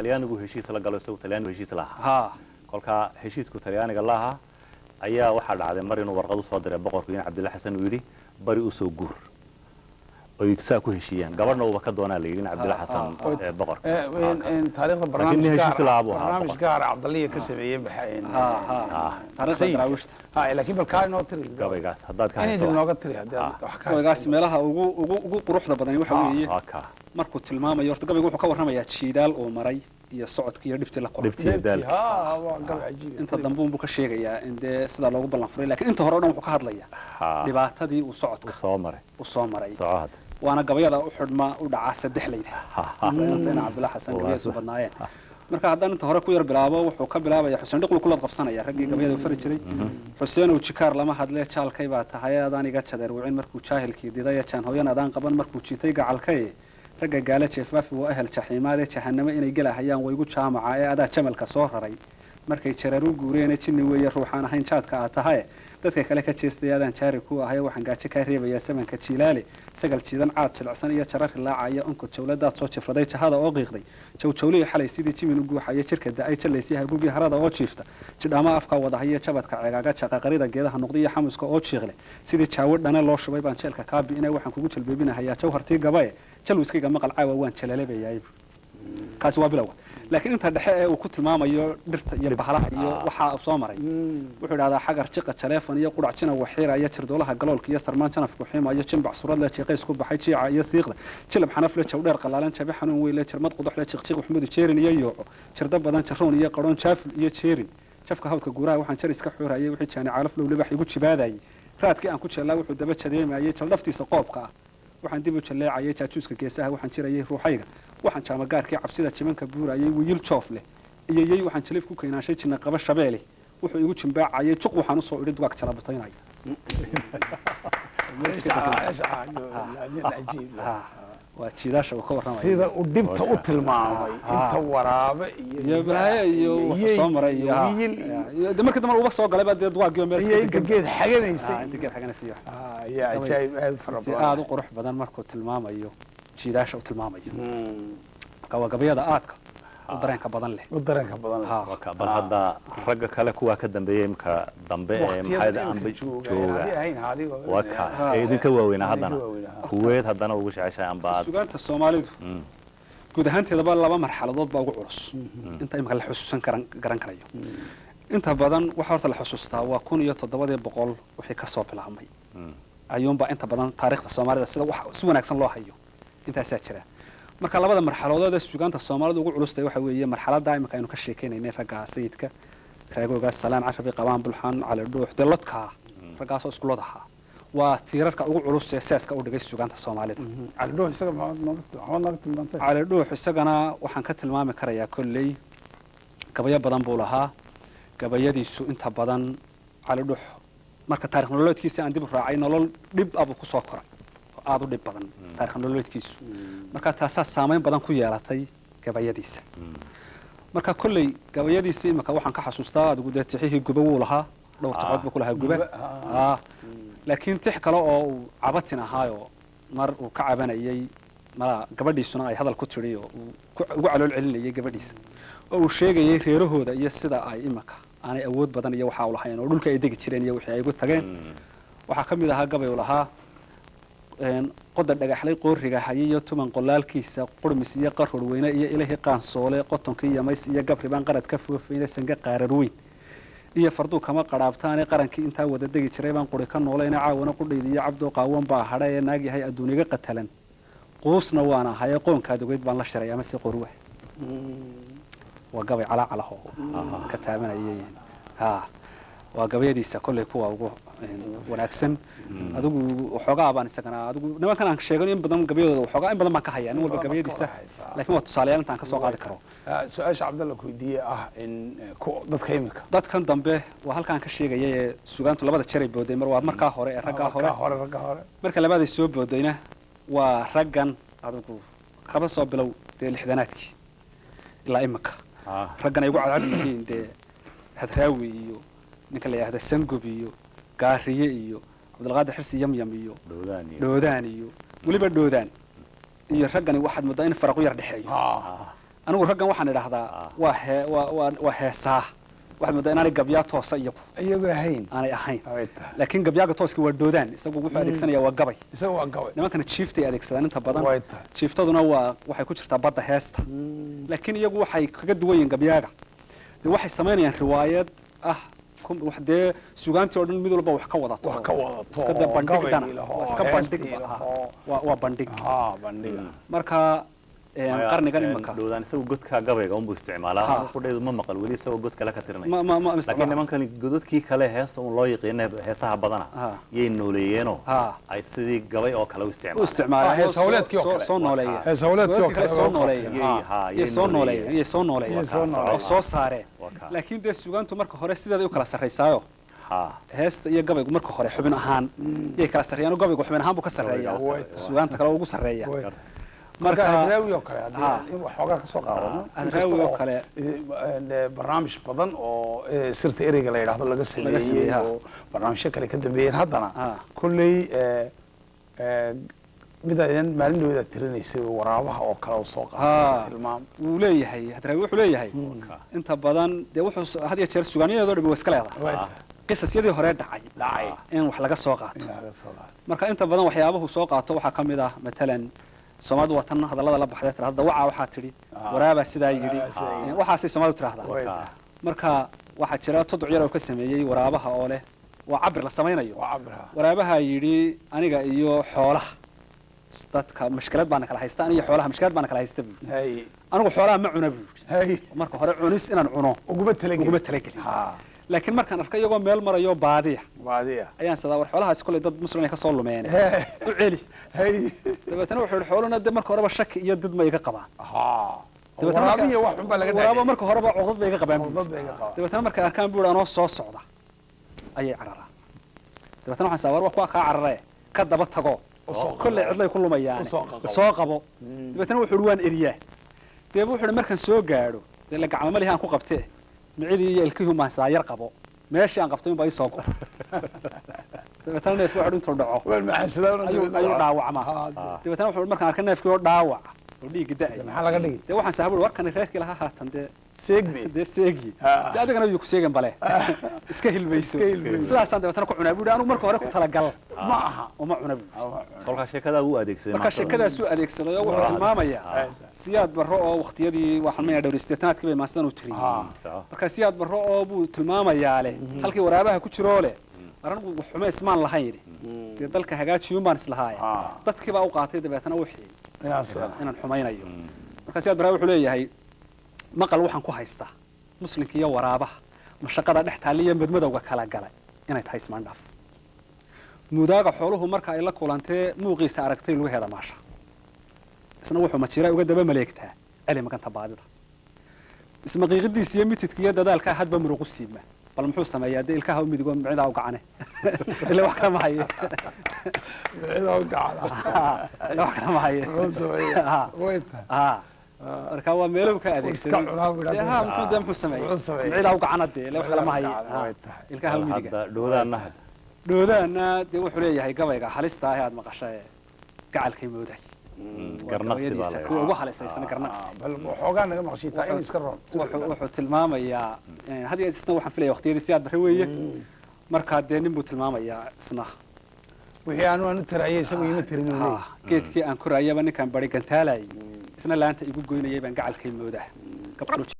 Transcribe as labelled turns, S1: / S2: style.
S1: talyaanigu heshiis la galo isagu talyaanigu heshiis lahaa kolka heshiisku talyaaniga lahaa ayaa waxa dhacday mar inuu warqad u soo diray boqorkiina Cabdilla Xasan uu yiri bari u soo guur oo igsaa ku heshiiyeen gabadhna uu ka doonaa la yiri Cabdilla Xasan boqor
S2: in taariikhda barnaamij gaar Cabdilla ka sameeyay baxeen
S3: taariikhda darawishta
S2: laakiin bal kaay noo tiri
S1: gabaygaas haddaad ka hayso
S2: inuu nooga tiri hadda
S3: wax ka gabaygaas meelaha ugu quruxda badan waxa weeye markuu tilmaamayo horta gabaygu wuxuu ka warramayaa jiidaal oo maray iyo socodkii iyo dhibtii la
S1: kulmay
S2: waa gabay ajiib
S3: inta dambe uu ka sheegayaa in sida loogu ballan furay laakiin inta hore oo dhan wuxuu ka hadlayaa dhibaatadii uu socodka soo maray وانا قبيلة أحد ما ودع سدح لي أنا عبد الله حسن قبيلة سبناية مركا هذا أنت هراك وير بلعبه وحوك بلعبه يا حسين دقل كل قبصنا يا رجال قبيلة وفرجري حسين وشكار لما حد له شال كيبات هيا داني قد شدر وعين مركو شاهل كي دايا كان هو ينادان قبل مركو شيتيجا على الكي رجع قالت شفاف وأهل شحيمة شحنما إن يجلا هيا ويقول شام عايا هذا شمل كسور ري مركا يشررو جورين تشني ويا روحنا هين شات كعتهاي dadka kale ka jeestayaan jaari ku ahay waxaan gaajo ka reebaya samanka jiilaale sagal jiidan caad silcsan iyo jarar laacaya onko jawladaad soo jifraday jahada oo qiiqday jawjawlii xalay sidii jimin ugu waxay jirka daay jaleysay hagugi harada oo jiifta jidhama afka wada haya jabadka ceegaaga jaqa qarida geedaha noqdiya xamuska oo jiiqle sidii jaawo dhana loo shubay baan jeelka kaabi inay waxaan kugu jalbeebinayaa jawhartii gabaye jalwiskayga maqal caawa waan jalaleebayay kaasi waa bilow laakiin inta dhexe ee uu ku tilmaamayo dhirta iyo bahalaha iyo waxa soo maray wuxuu yiraahdaa xagar jiqa telefoon iyo qudacina waxiiraya jirdoolaha galoolka iyo sarmaan janafku xiimayo jimbac surad la jeeqay isku baxay jiica iyo siiqda jilab xanaf la jawdheer qalaalan jabi xanuun weyle jirmad qudux la jiqjiq waxmudu jeerin iyo yooco jirda badan jaroon iyo qaroon jaafil iyo jeerin jafka hawdka guuraha waxaan jar iska xuurayay wixii jaani caalaf low libax igu jibaadayay raadkii aan ku jeelaa wuxuu daba jadeemayay jaldaftiisa qoobka ah waxaan dib u jaleecayay jaajuuska geesaha waxaan jirayay ruuxayga waxaan jaamagaarkii cabsida jimanka buurayay wiil joof leh iyay waxaan jilif ku keenaashay jinna qaba shabeele wuxuu igu jimbaacayay juq waxaan u soo idhi dugaag jala bataynay waa jiidaasha uu ka warramay
S2: sida uu dibta u tilmaamay inta waraabe
S3: iyo baahay iyo soo maray iyo markii dambe uu soo galay baa dugaag iyo meel
S2: iska geed xaganaysay
S3: inta geed xaganaysay
S2: yaa ajaayib aad farabadan
S3: aad u qurux badan markuu tilmaamayo jiidaasha uu tilmaamayo gabayada aadka u dareenka badan leh
S1: bal hadda ragga kale kuwa ka dambeeyay imka dambe ee maxayda aanba jooga waka idinka waaweynaa haddana kuweed haddana ugu jeceshahay anbaad
S3: suugaanta Soomaalidu guud ahaanteedaba laba marxaladood baa ugu culus inta imka la xusuusan garan karayo inta badan waxa horta la xusuustaa waa 1700 wixii ka soo bilaabmay ayuunba inta badan taariikhda Soomaalida sida wax si wanaagsan loo hayo intaas jira marka labada marxaladood ee suugaanta Soomaalidu ugu culustay waxa weeye marxaladda imka aynu ka sheekeynay ragga sayidka raagooga salaan carabi qabaan bulxan cali dhuux deladka raggaas oo isku loodaha waa tiirarka ugu culus ee saaska u dhigay suugaanta Soomaalida
S2: cali dhuux isaga maxaa tilmaantay
S3: cali dhuux isagana waxaan ka tilmaami karayaa kulley gabayo badan buu lahaa gabayadiisu inta badan cali dhuux marka taariikh nololeedkiisa aan dib u raacay nolol dhib abu ku soo koray aad u dhib badan taariikh nololeedkiisu marka taas saameyn badan ku yeelatay gabayadiisa marka kulley gabayadiisa imka waxaan ka xasuustaa adigu deetixii guba wuu lahaa dhowr taqood buu ku lahaa guba laakiin tix kale oo cabatin ahaayo mar uu ka cabanayay mara gabadhiisuna ay hadal ku tiri oo ugu calool celinayay gabadhiisa oo uu sheegayay reerahooda iyo sida ay imka aanay awood badan iyo waxa uu lahayn oo dhulka ay degi jireen iyo wixii ay ugu tageen waxa kamid ahaa gabay uu lahaa qoda dhagaxlay qooriga hayiyo tuman qolaalkiisa qurmis iyo qaror weyna iyo ilaahi qaansoole qotonkii iyo mays iyo gabribaan qarad ka foofayna sanga qaarar weyn iyo fardu kama qaraabtaan qarankii inta wada degi jiray baan qori ka nooleena caawana qudheediyo cabdo qaawan baa hadhay ee naag yahay adduuniga qatalan qoosna waana hay qoonkaad ogeyd baan la shiray ama si qorwa waa gabay cala calaho ka taabanayay waa gabayadiisa kulay kuwa ugu wanaagsan adigu waxoogaa baan isagana adigu nimankan aan sheegay in badan gabayadooda waxoogaa in badan baan ka hayaa in walba gabayadiisa laakiin waa tusaalayaal intaan ka soo qaadi karo
S2: su'aasha Cabdalla ku weydiiyay in dadka imika
S3: dadkan dambe waa halkaan ka sheegayay ee suugaantu labada jeer booday mar waa markaa hore ee ragga hore marka labada soo boodayna waa raggan adigu kaba soo bilow de lixdanaadkii ilaa imika raggan ay ugu cadcad yihiin de hadraawi iyo ninka la yiraahdo Sangub iyo gaariye iyo Cabdulqaadir Xirsi Yamyam iyo doodaan iyo waliba doodaan iyo raggani waxaad moodaa in faraq yar dhaxeeyo anigu raggan waxaan idhaahdaa waa heesaa waxaad moodaa inaanay gabyaa toosa
S2: iyagu
S3: aanay ahayn laakiin gabyaaga tooski waa doodaan isagu wuxuu adeegsanayaa waa gabay nimankana jiiftay adeegsadaan inta badan jiiftaduna waxay ku jirtaa badda heesta laakiin iyagu waxay kaga duwan yihiin gabyaaga dee waxay samaynayaan riwaayad ah dee sugaantii oo dhan mid walba wax ka wadato iska dee bandhigdana iska bandhigba waa bandhig marka qarnigan imika
S1: doodaan isagu godka gabayga unbu isticmaalaa qudheedu ma maqal weli isagoo god kale ka tirinaya laakiin nimankan godadkii kale heesta un loo yaqiinay heesaha badana yay nooleeyeenoo ay sidii gabay oo kale u
S3: isticmaalaan hees hawleedkii oo kale soo nooleeyeen hees hawleedkii oo kale soo nooleeyeen oo soo saareen laakiin dee sugaantu marka hore sideeda u kala sarreysaayo heesta iyo gabaygu marka hore xubin ahaan yay kala sarreeyaan gabaygu xubin ahaan buu ka sarreeyaa sugaanta kale ugu sarreeya
S2: marka adraawi oo kale in wax xoogaa ka soo qaadano
S3: adraawi oo kale
S2: barnaamij badan oo sirta ereyga la yiraahdo laga sameeyay oo barnaamijyo kale ka dambeeyeen haddana kulley midaan maalin tirinaysay waraabaha oo kale soo qaaday tilmaam
S3: uu leeyahay adraawi wuxuu leeyahay inta badan dee wuxuu had iyo jeer sugaaniyadeedo dhan way iska leedahay qisasyadii hore dhacay in wax laga soo qaato marka inta badan waxyaabahu soo qaato waxaa ka mid ah matalan Soomaalidu waa tan hadallada la baxday tirada waxa tidhi waraaba sidaa yiri waxaasay Soomaalidu tiraahdaa marka waxa jira toddob yar oo ka sameeyay waraabaha oo leh waa cabir la samaynayo waraabaha yiri aniga iyo xoolaha dadka mashkalad baan kala haystaa aniga xoolaha mashkalad baan kala haystaa anigu xoolaha ma cuno marka hore cunis inaan cuno ugu talagelin laakiin markaan arkay iyagoo meel marayo baadiya ayaan sadaa war xoolahaas kulay dad muslim ka soo lumeen u celi dabeetana wuxuu xooluna dad marka horeba shaki iyo dad ma iga qabaan
S2: waraabiyo wax xun baa laga dhaxay
S3: marka horeba codad bay iga qabaan dabeetana marka arkaan buu anoo soo socda ayay cararaan dabeetana waxaan saawar wax ka cararey ka daba tago kulay cidlay ku lumayaan soo qabo dabeetana wuxuu waan eriyaa wuxuu markaan soo gaadho la gacmo ma lihaan ku qabtee micidi iyo ilkiihu ma saayar qabo meeshii aan qabtay baa soo go'o dabeetana neefku wuxuu intuu dhaco ayuu dhaawacmaa dabeetana wuxuu markaan arkay neefkii oo dhaawac oo dhiig da'ay
S2: maxaa laga dhigay
S3: dee waxaan saaxiibay warkan reerkii lahaa haatan seegi dee adigana wuu ku seegan bale iska hilmayso sidaasaan dabeetana ku cunaa buu anigu marka hore ku talagal ma aha uma cuna
S1: kolka sheekada uu adeegsaday
S3: marka sheekadaas uu adeegsaday wuxuu tilmaamayaa siyaad barro oo waqtiyadii waxaan ma dhawristeetanaadkii bay maasan u tiriyay marka siyaad barro oo buu tilmaamayaa leh halkii waraabaha ku jiro leh arinku xumo ismaan lahayn dee dalka hagaajiyuun baan islahaay dadkii baa u qaatay dabeetana wixii inaan xumaynayo marka siyaad barro wuxuu leeyahay maqal waxaan ku haystaa muslimka iyo waraabaha mashaqada dhex taaliya madmadowga kala galay inay tahay ismaandhaaf mudaaga xooluhu marka ay la kulantee muuqiisa aragtay lagu heeda maasha isna wuxuu majiraa uga daba maleegtaa cali maganta baadida isma qiiqdiisa iyo mitidka iyo dadaalka hadba muruq u siibma bal muxuu sameeyaa de ilkaha u midigo micidaa u gacane ila wax kala ma haye
S2: micidaa u gacana
S3: ila wax kala ma haye marka waa meelow ka adeegsaday muxuu sameeyaa micidaa u gacana de ila wax kala ma haye ilkaha u midiga doodaana dee wuxuu leeyahay gabayga halista ah aad maqashay gacalkay mooday
S1: garnaqsi baa la
S3: ugu haleysaysan garnaqsi
S2: bal waxoogaa naga maqashitaa in iska roon
S3: wuxuu tilmaamayaa hadiya isna waxaan filaya waqtiyadii siyaad barre weeye marka dee nin buu tilmaamayaa isna
S2: wixii aanu tiraayay isagu ima tirin
S3: geedkii aan korayaba ninkaan bari gantaalay isna laanta igu goynayay baan gacalkay moodaa